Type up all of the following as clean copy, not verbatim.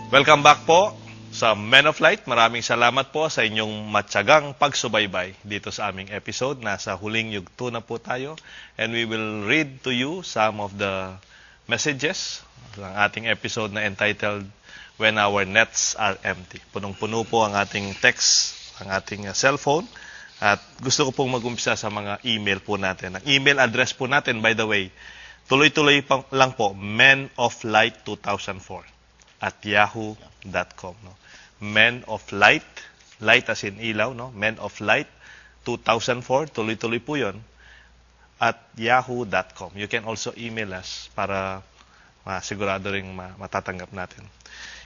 Welcome back po sa Men of Light. Maraming salamat po sa inyong matyagang pagsubaybay dito sa aming episode. Nasa huling yugto na po tayo. And we will read to you some of the messages ng ating episode na entitled When Our Nets Are Empty. Punong-puno po ang ating text, ang ating cellphone. At gusto ko pong mag-umpisa sa mga email po natin. Ang email address po natin, by the way, tuloy-tuloy lang po, menoflight2004 at yahoo.com. No? Men of Light, light as in ilaw, no? Men of Light 2004, tuloy-tuloy po yun, at yahoo.com. You can also email us para sigurado rin matatanggap natin.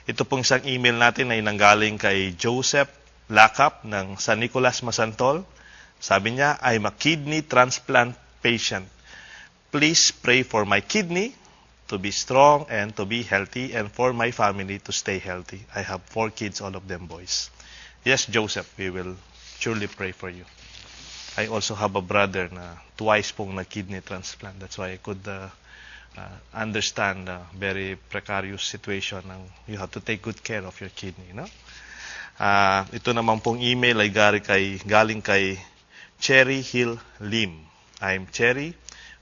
Ito pong isang email natin ay nanggaling kay Joseph Lakap ng San Nicolas, Masantol. Sabi niya, I'm a kidney transplant patient. Please pray for my kidney to be strong and to be healthy, and for my family to stay healthy. I have 4 kids, all of them boys. Yes, Joseph, we will surely pray for you. I also have a brother na twice pong na-kidney transplant. That's why I could understand the very precarious situation ng you have to take good care of your kidney. No? Ito naman pong email ay galing kay Cherry Hill Lim. I'm Cherry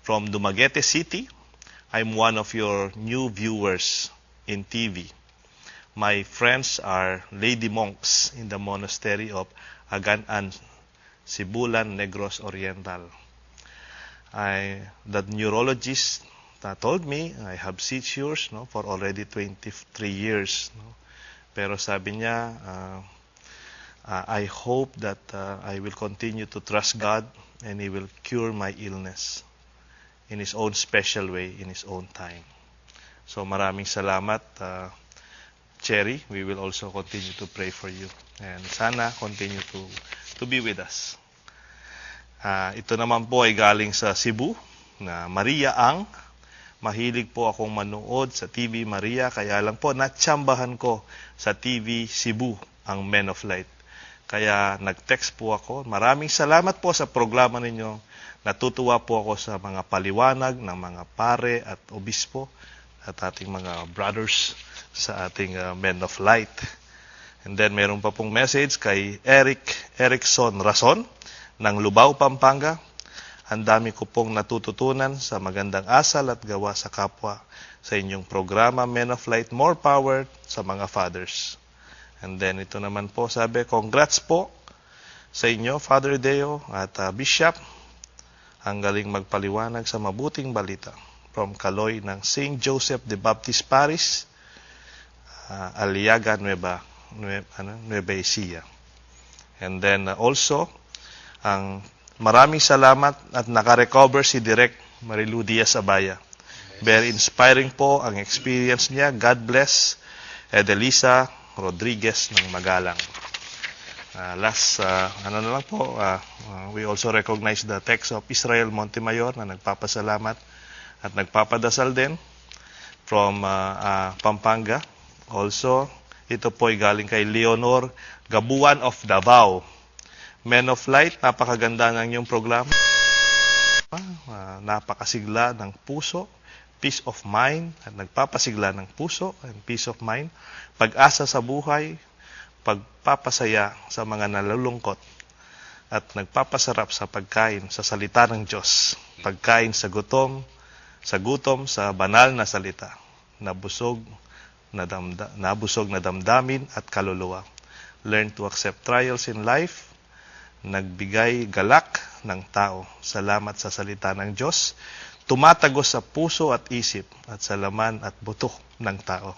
from Dumaguete City. I'm one of your new viewers in TV. My friends are lady monks in the monastery of Aganan, Sibulan, Negros Oriental. The neurologist told me I have seizures for already 23 years. No? Pero sabi niya, I hope that I will continue to trust God and He will cure my illness in His own special way, in His own time. So maraming salamat, Cherry. We will also continue to pray for you. And sana continue to be with us. Ito naman po ay galing sa Cebu, na Maria Ang. Mahilig po akong manood sa TV Maria, kaya lang po natsambahan ko sa TV Cebu ang Men of Light. Kaya nag-text po ako. Maraming salamat po sa programa ninyo. Natutuwa po ako sa mga paliwanag ng mga pare at obispo at ating mga brothers sa ating Men of Light. And then meron pa pong message kay Erickson Rason ng Lubao, Pampanga. Ang dami ko pong natututunan sa magandang asal at gawa sa kapwa sa inyong programa Men of Light. More power sa mga fathers. And then ito naman po sabi, congrats po sa inyo, Father Deo at Bishop. Ang galing magpaliwanag sa mabuting balita. From Caloy ng St. Joseph the Baptist Parish, Aliaga, Nueva Ecija. And then also, maraming salamat at nakarecover si Direk Marilu Diaz Abaya. Very inspiring po ang experience niya. God bless. Edelisa Rodriguez ng Magalang. We also recognize the text of Israel Montemayor na nagpapasalamat at nagpapadasal din from Pampanga. Also, ito po ay galing kay Leonor Gabuan of Davao. Men of Light, napakaganda ng iyong programa. Napakasigla ng puso, peace of mind, at nagpapasigla ng puso and peace of mind, pag-asa sa buhay, pagpapasaya sa mga nalulungkot, at nagpapasarap sa pagkain sa salita ng Diyos. Pagkain sa gutom, sa banal na salita, nabusog na damdamin at kaluluwa. Learn to accept trials in life, nagbigay galak ng tao. Salamat sa salita ng Diyos, tumatagos sa puso at isip at sa laman at buto ng tao.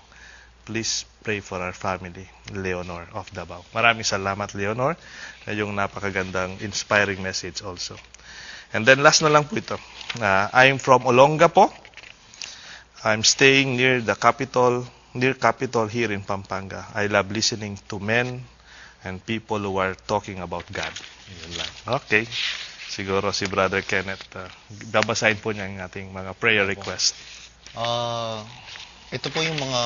Please pray for our family, Leonor of Davao. Maraming salamat, Leonor, na yung napakagandang inspiring message also. And then last na lang po ito. I'm from Olonga po. I'm staying near Capitol here in Pampanga. I love listening to men and people who are talking about God. Yun lang. Okay. Siguro si Brother Kenneth, babasahin po niya ang ating mga prayer request. Ito po yung mga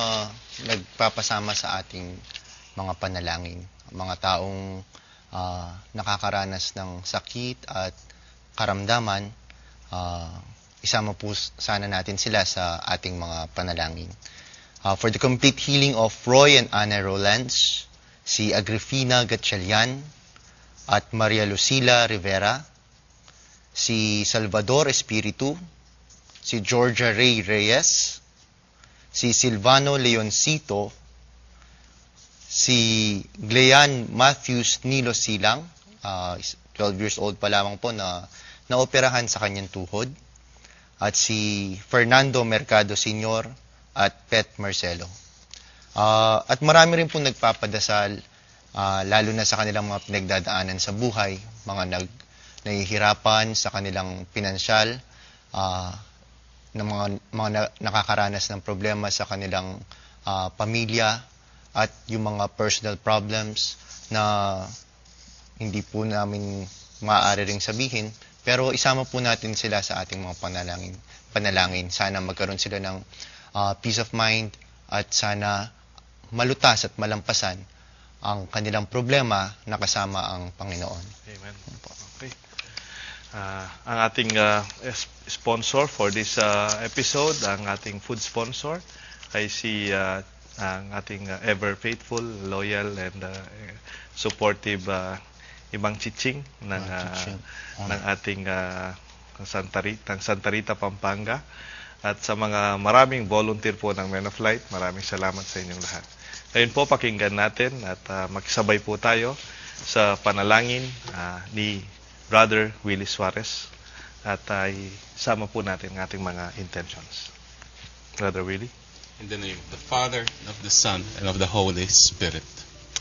nagpapasama sa ating mga panalangin. Mga taong nakakaranas ng sakit at karamdaman, isama po sana natin sila sa ating mga panalangin. For the complete healing of Roy and Ana Rolands, si Agrifina Gatchalian at Maria Lucila Rivera, si Salvador Espiritu, si Georgia Ray Reyes, si Silvano Leoncito, si Glean Matthews Nilo Silang, 12 years old pa lamang po na naoperahan sa kanyang tuhod, at si Fernando Mercado Sr. at Pet Marcelo. At marami rin po nagpapadasal, lalo na sa kanilang mga pinagdadaanan sa buhay, mga nahihirapan sa kanilang pinansyal, ng mga nakakaranas ng problema sa kanilang pamilya, at yung mga personal problems na hindi po namin maaari ring sabihin, pero isama po natin sila sa ating mga panalangin. Sana magkaroon sila ng peace of mind at sana malutas at malampasan ang kanilang problema na kasama ang Panginoon. Amen. Okay. Ang ating sponsor for this episode, ang ating food sponsor, ay si ang ating ever faithful, loyal, and supportive Ibang Chiching ng ating Santa Rita, Pampanga. At sa mga maraming volunteer po ng Men of Light, maraming salamat sa inyong lahat. Ngayon po, pakinggan natin at makisabay po tayo sa panalangin ni Brother Willie Suarez at isama po natin ang ating mga intentions. Brother Willie. In the name of the Father, and of the Son, and of the Holy Spirit.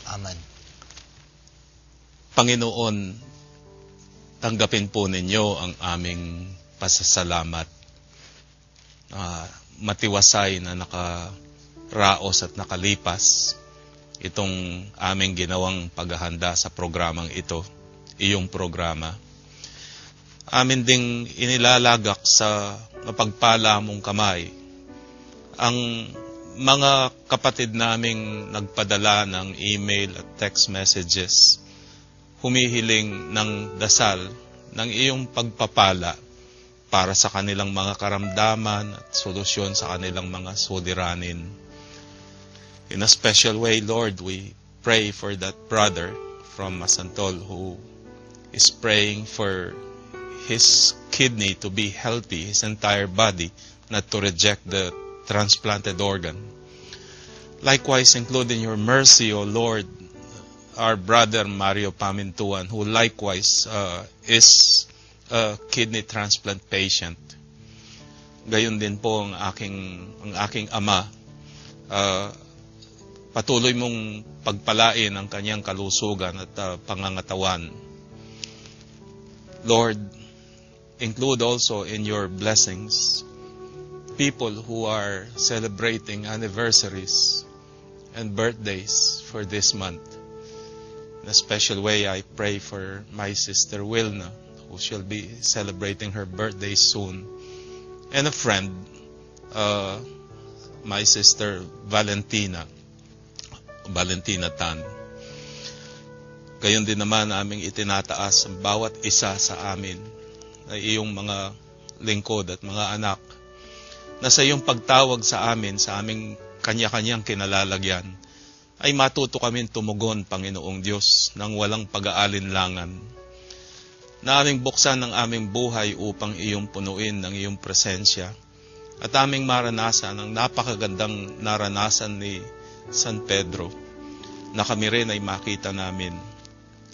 Amen. Panginoon, tanggapin po ninyo ang aming pasasalamat. Matiwasay na nakaraos at nakalipas itong aming ginawang paghahanda sa programang ito, iyong programa. Amin ding inilalagak sa mapagpala mong kamay ang mga kapatid naming nagpadala ng email at text messages, humihiling ng dasal ng iyong pagpapala para sa kanilang mga karamdaman at solusyon sa kanilang mga suliranin. In a special way, Lord, we pray for that brother from Masantol who is praying for his kidney to be healthy, his entire body, not to reject the transplanted organ. Likewise, include in your mercy, O Lord, our brother Mario Pamintuan, who likewise is a kidney transplant patient. Gayon din po ang aking ama. Patuloy mong pagpalain ang kanyang kalusugan at pangangatawan. Lord, include also in your blessings people who are celebrating anniversaries and birthdays for this month. In a special way, I pray for my sister Wilna, who shall be celebrating her birthday soon, and a friend, my sister Valentina Tan. Gayon din naman aming itinataas ang bawat isa sa amin na iyong mga lingkod at mga anak na sa iyong pagtawag sa amin, sa aming kanya-kanyang kinalalagyan, ay matuto kami tumugon, Panginoong Diyos, ng walang pag-aalinlangan. Na aming buksan ang aming buhay upang iyong punuin ng iyong presensya at aming maranasan ang napakagandang naranasan ni San Pedro na kami rin ay makita namin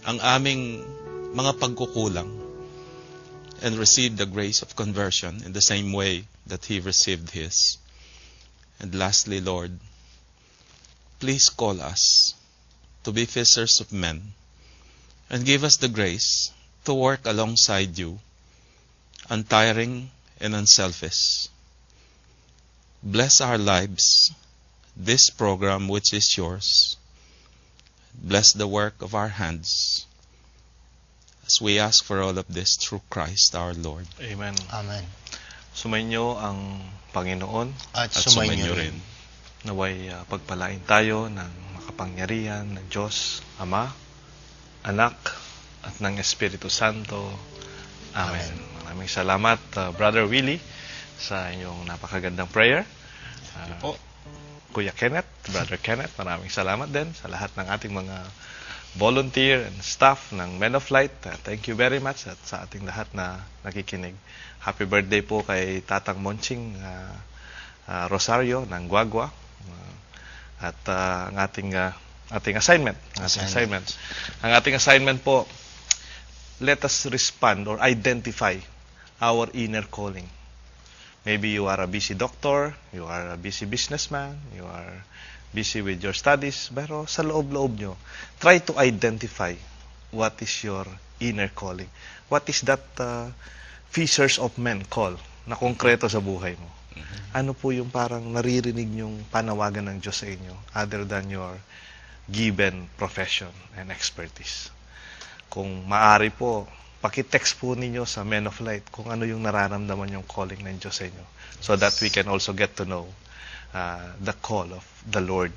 ang aming mga pagkukulang and receive the grace of conversion in the same way that he received his. And lastly, Lord, please call us to be fishers of men and give us the grace to work alongside you, untiring and unselfish. Bless our lives, this program which is yours. Bless the work of our hands, as we ask for all of this through Christ our Lord. Amen. Amen. Sumainyo ang Panginoon At sumainyo rin. naway pagpalain tayo ng makapangyarihan ng Diyos, Ama, Anak, at ng Espiritu Santo. Amen. Maraming salamat, Brother Willie, sa inyong napakagandang prayer. Po. Kuya Kenneth, Brother Kenneth, maraming salamat din sa lahat ng ating mga volunteer and staff ng Men of Light. Thank you very much at sa ating lahat na nakikinig. Happy birthday po kay Tatang Monching Rosario ng Guagua. At ang ating assignment. Ang ating assignment po, let us respond or identify our inner calling. Maybe you are a busy doctor, you are a busy businessman, you are busy with your studies, pero sa loob-loob nyo, try to identify what is your inner calling. What is that fishers of men call na konkreto sa buhay mo? Ano po yung parang naririnig nyong panawagan ng Diyos sa inyo other than your given profession and expertise? Kung maaari po, pakitext po ninyo sa Men of Light kung ano yung nararamdaman yung calling ng Diyos sa inyo so that we can also get to know the call of the Lord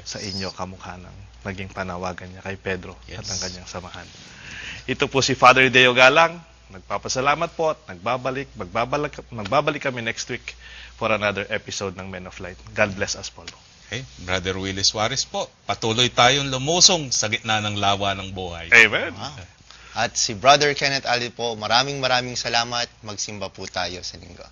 sa inyo kamukha ng naging panawagan niya kay Pedro at ang kanyang samahan. Ito po si Father Deo Galang. Nagpapasalamat po at magbabalik kami next week for another episode ng Men of Light. God bless us po. Okay, Brother Willie Suarez po, patuloy tayong lumusong sa gitna ng lawa ng buhay. Amen. At si Brother Kenneth Ali po, maraming salamat. Magsimba po tayo sa linggo.